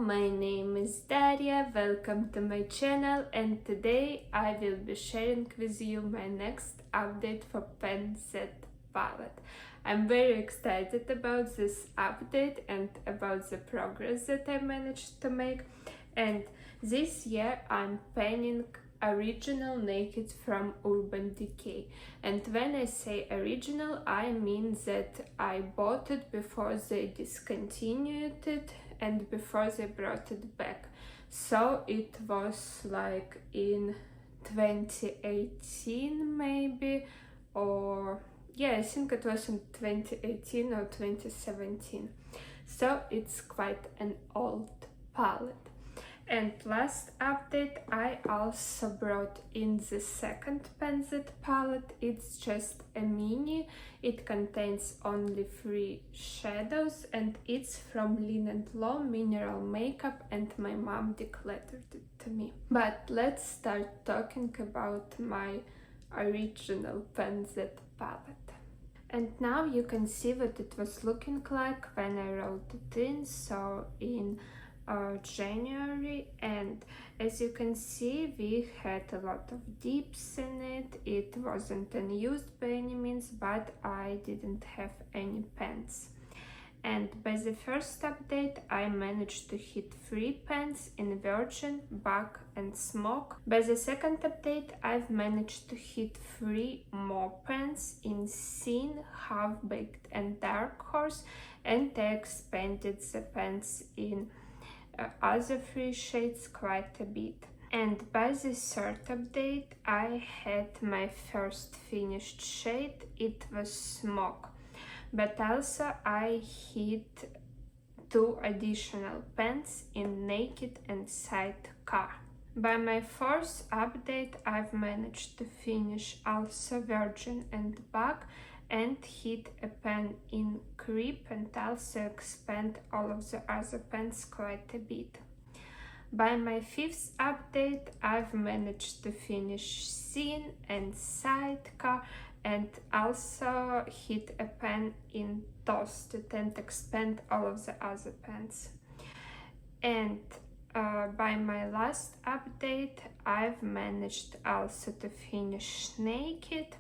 my name is Daria, welcome to my channel, and today I will be sharing with you my next update for Pen Z palette. I'm very excited about this update and about the progress that I managed to make, and this year I'm painting Original Naked from Urban Decay. And when I say original, I mean that I bought it before they discontinued it and before they brought it back. So it was like in 2018 maybe, or yeah, I think it was in 2018 or 2017. So it's quite an old palette. And last update, I also brought in the second Pen Z palette. It's just a mini. It contains only 3 shadows and it's from Lin&Lo Mineral Makeup, and my mom decluttered it to me. But let's start talking about my original Pen Z palette. And now you can see what it was looking like when I wrote it in, so in January, and as you can see we had a lot of dips in it. It wasn't unused by any means, but I didn't have any pens. And by the first update I managed to hit 3 pens in Virgin, Bug and Smoke. By the second update I've managed to hit 3 more pens in Scene, Half Baked and Dark Horse, and I expanded the pens in other 3 shades quite a bit. And by the third update I had my first finished shade. It was Smoke, but also I hit 2 additional pens in Naked and Sidecar. By my fourth update I've managed to finish also Virgin and Bug and hit a pen in Creep, and also expand all of the other pens quite a bit. By my 5th update I've managed to finish Scene and Sidecar and also hit a pen in Toasted and expand all of the other pens. And by my last update I've managed also to finish Naked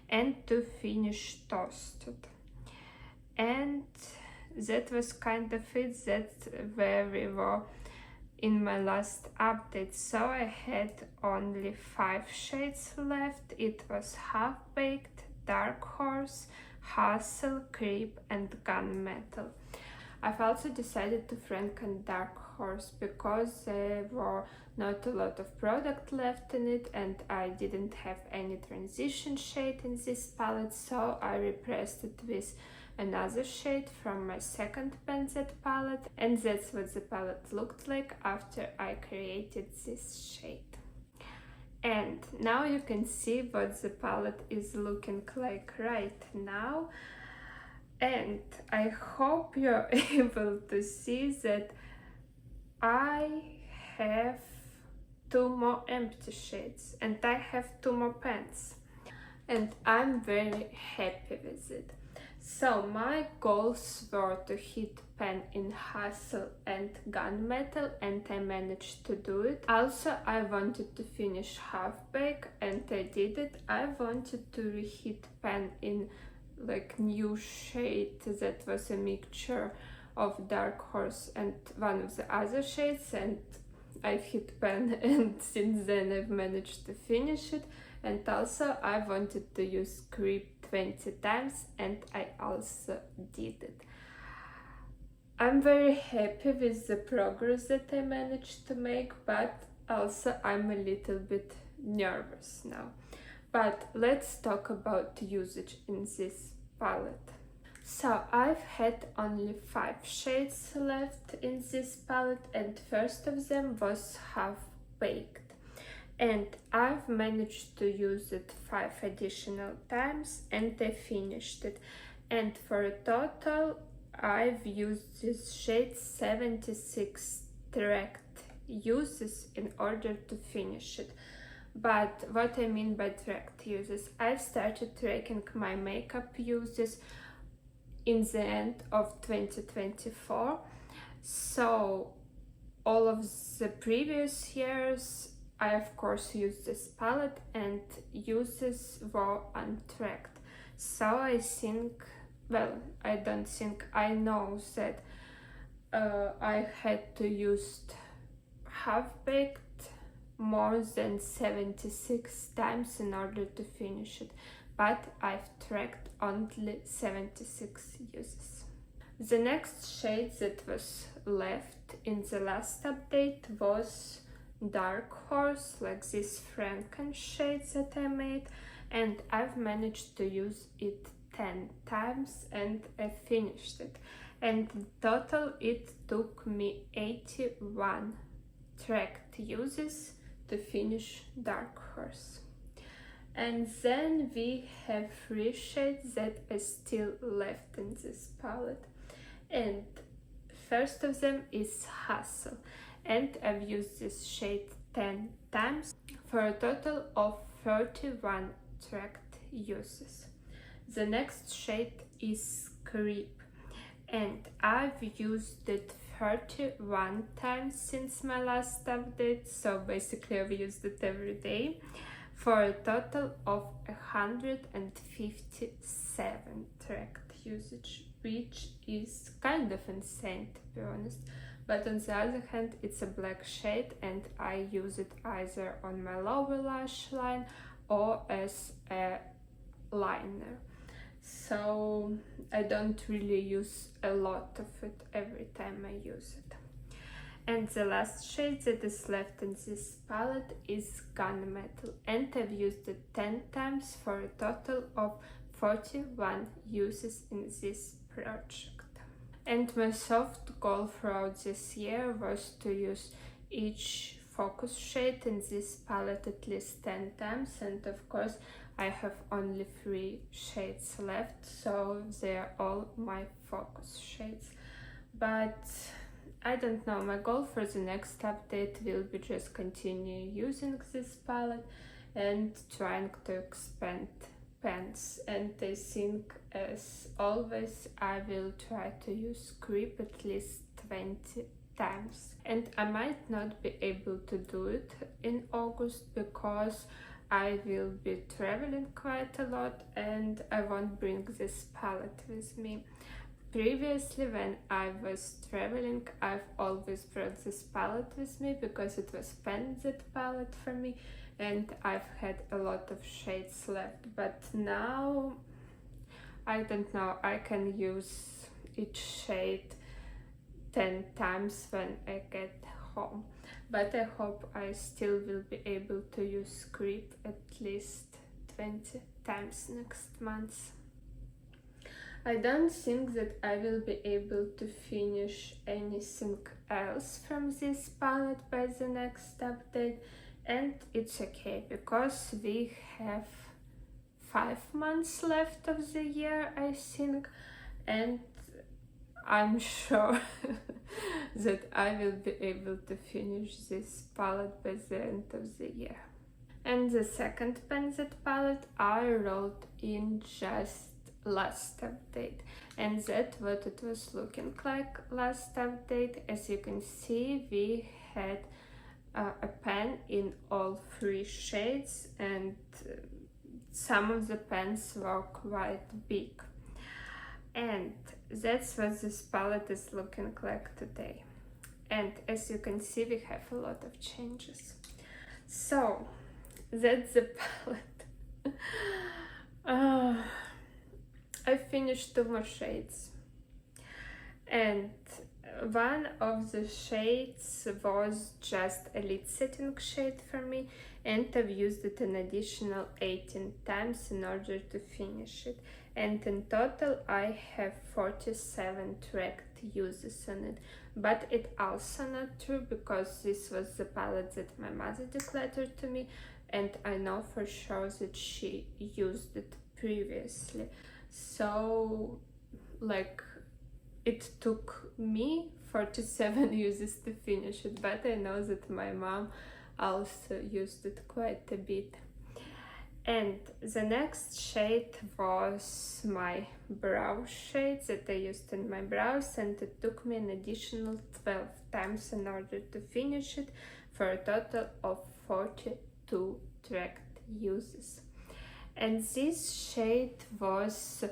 and to finish Toasted. And that was kind of it. That's where we were in my last update. So I had only 5 shades left. It was Half Baked, Dark Horse, Hustle, Creep and Gunmetal. I've also decided to frank on Dark Horse because there were not a lot of product left in it and I didn't have any transition shade in this palette, so I repressed it with another shade from my second Pen Z palette, and that's what the palette looked like after I created this shade. And now you can see what the palette is looking like right now. And I hope you're able to see that I have 2 more empty shades and I have 2 more pens, and I'm very happy with it. So my goals were to hit pen in Hustle and Gunmetal, and I managed to do it. Also I wanted to finish Half Bake and I did it. I wanted to rehit pen in like new shade that was a mixture of Dark Horse and one of the other shades, and I've hit pen and since then I've managed to finish it. And also I wanted to use Creep 20 times and I also did it. I'm very happy with the progress that I managed to make, but also I'm a little bit nervous now. But let's talk about usage in this palette. So I've had only 5 shades left in this palette, and first of them was Half Baked, and I've managed to use it 5 additional times and I finished it, and for a total I've used this shade 76 tracked uses in order to finish it. But what I mean by tracked uses, I've started tracking my makeup uses in the end of 2024, so all of the previous years I of course used this palette and uses were untracked. So I think, well, I don't think, I know that I had to use half-baked more than 76 times in order to finish it, but I've tracked only 76 uses. The next shade that was left in the last update was Dark Horse, like this Franken shade that I made, and I've managed to use it 10 times and I finished it. And in total it took me 81 tracked uses to finish Dark Horse. And then we have 3 shades that are still left in this palette. And first of them is Hustle, and I've used this shade 10 times for a total of 31 tracked uses. The next shade is Creep, and I've used it 31 times since my last update, so basically I've used it every day for a total of 157 tracked usage, which is kind of insane to be honest. But on the other hand, it's a black shade and I use it either on my lower lash line or as a liner. So I don't really use a lot of it every time I use it. And the last shade that is left in this palette is Gunmetal, and I've used it 10 times for a total of 41 uses in this project. And my soft goal throughout this year was to use each focus shade in this palette at least 10 times, and of course I have only 3 shades left, so they are all my focus shades. But I don't know, my goal for the next update will be just continue using this palette and trying to expand pens, and I think as always I will try to use Creep at least 20 times. And I might not be able to do it in August because I will be traveling quite a lot and I won't bring this palette with me. Previously, when I was traveling, I've always brought this palette with me because it was painted palette for me and I've had a lot of shades left. But now, I don't know, I can use each shade 10 times when I get home. But I hope I still will be able to use Creep at least 20 times next month. I don't think that I will be able to finish anything else from this palette by the next update, and it's okay because we have 5 months left of the year, I think, and I'm sure that I will be able to finish this palette by the end of the year. And the second painted palette I wrote in just last update, and that's what it was looking like last update. As you can see, we had a pen in all 3 shades, and some of the pens were quite big, and that's what this palette is looking like today. And as you can see, we have a lot of changes. So that's the palette. I finished 2 more shades, and one of the shades was just a lid setting shade for me, and I've used it an additional 18 times in order to finish it. And in total I have 47 tracked uses on it. But it's also not true because this was the palette that my mother decluttered to me, and I know for sure that she used it previously. So, like, it took me 47 uses to finish it, but I know that my mom also used it quite a bit. And the next shade was my brow shade that I used in my brows, and it took me an additional 12 times in order to finish it, for a total of 42 tracked uses. And this shade was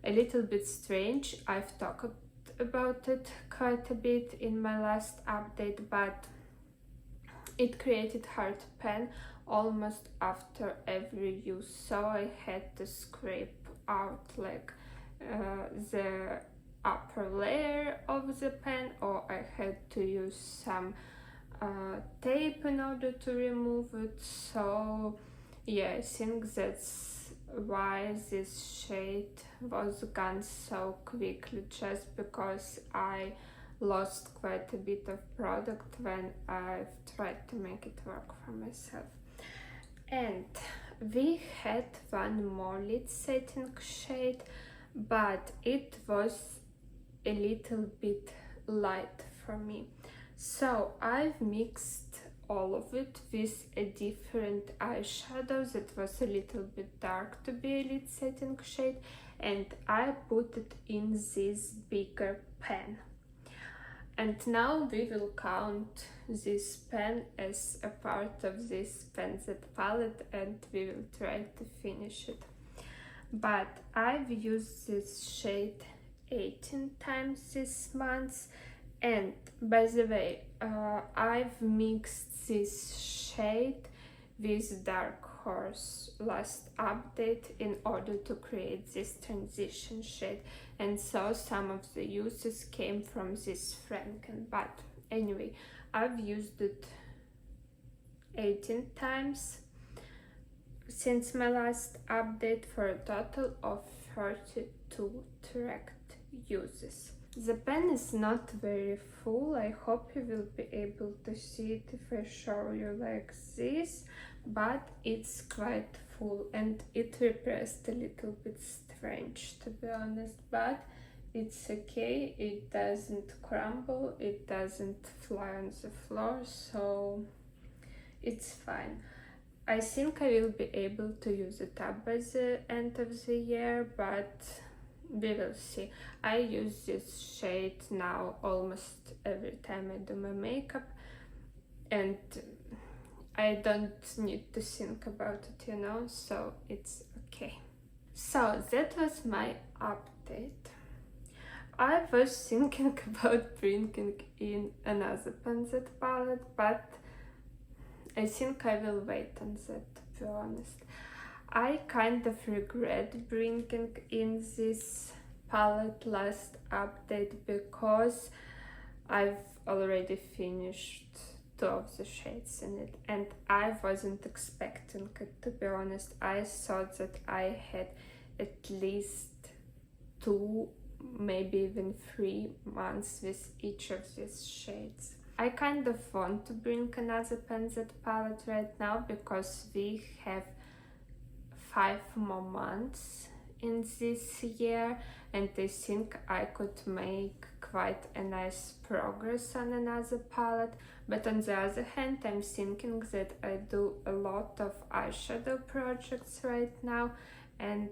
a little bit strange. I've talked about it quite a bit in my last update, but it created hard pan almost after every use, so I had to scrape out like the upper layer of the pen, or I had to use some tape in order to remove it. So yeah, I think that's why this shade was gone so quickly, just because I lost quite a bit of product when I've tried to make it work for myself. And we had one more lid setting shade, but it was a little bit light for me, so I've mixed all of it with a different eyeshadow that was a little bit dark to be a lid setting shade, and I put it in this bigger pan. And now we will count this pen as a part of this Naked palette, and we will try to finish it. But I've used this shade 18 times this month, and by the way, I've mixed this shade with Dark Horse last update in order to create this transition shade, and so some of the uses came from this Franken. But anyway, I've used it 18 times since my last update, for a total of 32 tracked uses. The pen is not very full. I hope you will be able to see it if I show you like this, but it's quite full, and it repressed a little bit strange, to be honest, but it's okay. It doesn't crumble, it doesn't fly on the floor, so it's fine. I think I will be able to use it up by the end of the year, but we will see. I use this shade now almost every time I do my makeup, and I don't need to think about it, you know, so it's okay. So that was my update. I was thinking about bringing in another Naked palette, but I think I will wait on that, to be honest. I kind of regret bringing in this palette last update, because I've already finished 2 of the shades in it, and I wasn't expecting it, to be honest. I thought that I had at least 2, maybe even 3 months with each of these shades. I kind of want to bring another Naked palette right now, because we have 5 more months in this year, and I think I could make quite a nice progress on another palette. But on the other hand, I'm thinking that I do a lot of eyeshadow projects right now, and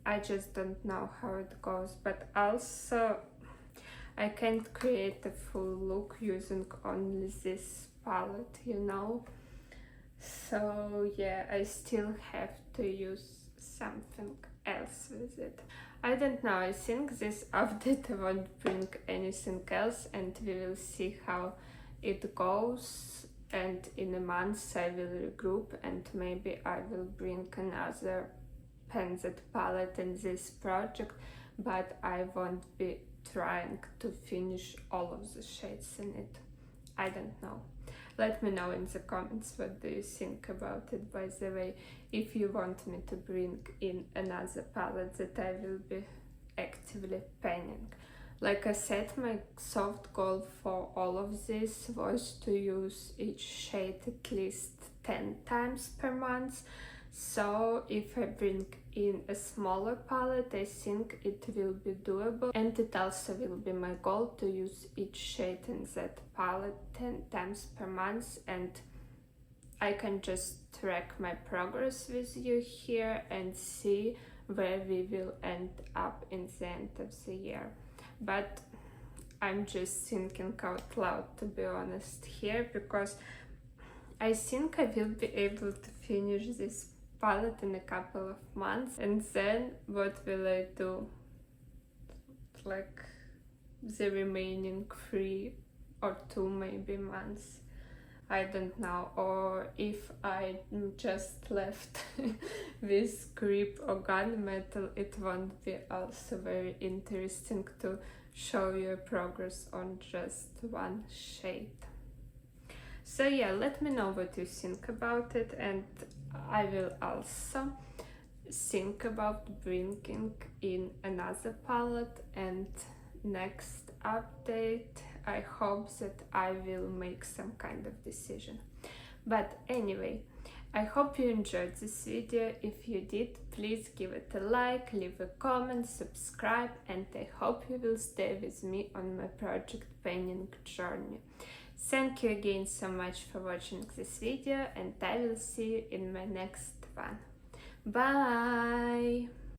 I just don't know how it goes. But also, I can't create a full look using only this palette, you know. So yeah, I still have to use something else with it. I don't know, I think this update won't bring anything else, and we will see how it goes, and in a month I will regroup, and maybe I will bring another Naked palette in this project, but I won't be trying to finish all of the shades in it. I don't know. Let me know in the comments what do you think about it. By the way, if you want me to bring in another palette that I will be actively painting. Like I said, my soft goal for all of this was to use each shade at least 10 times per month. So if I bring in a smaller palette, I think it will be doable, and it also will be my goal to use each shade in that palette 10 times per month, and I can just track my progress with you here and see where we will end up in the end of the year. But I'm just thinking out loud, to be honest, here, because I think I will be able to finish this palette in a couple of months, and then what will I do like the remaining 3 or 2 maybe months? I don't know. Or if I just left with grip or gunmetal, it won't be also very interesting to show you progress on just one shade. So yeah, let me know what you think about it, and I will also think about bringing in another palette, and next update I hope that I will make some kind of decision. But anyway, I hope you enjoyed this video. If you did, please give it a like, leave a comment, subscribe, and I hope you will stay with me on my project painting journey. Thank you again so much for watching this video, and I will see you in my next one. Bye!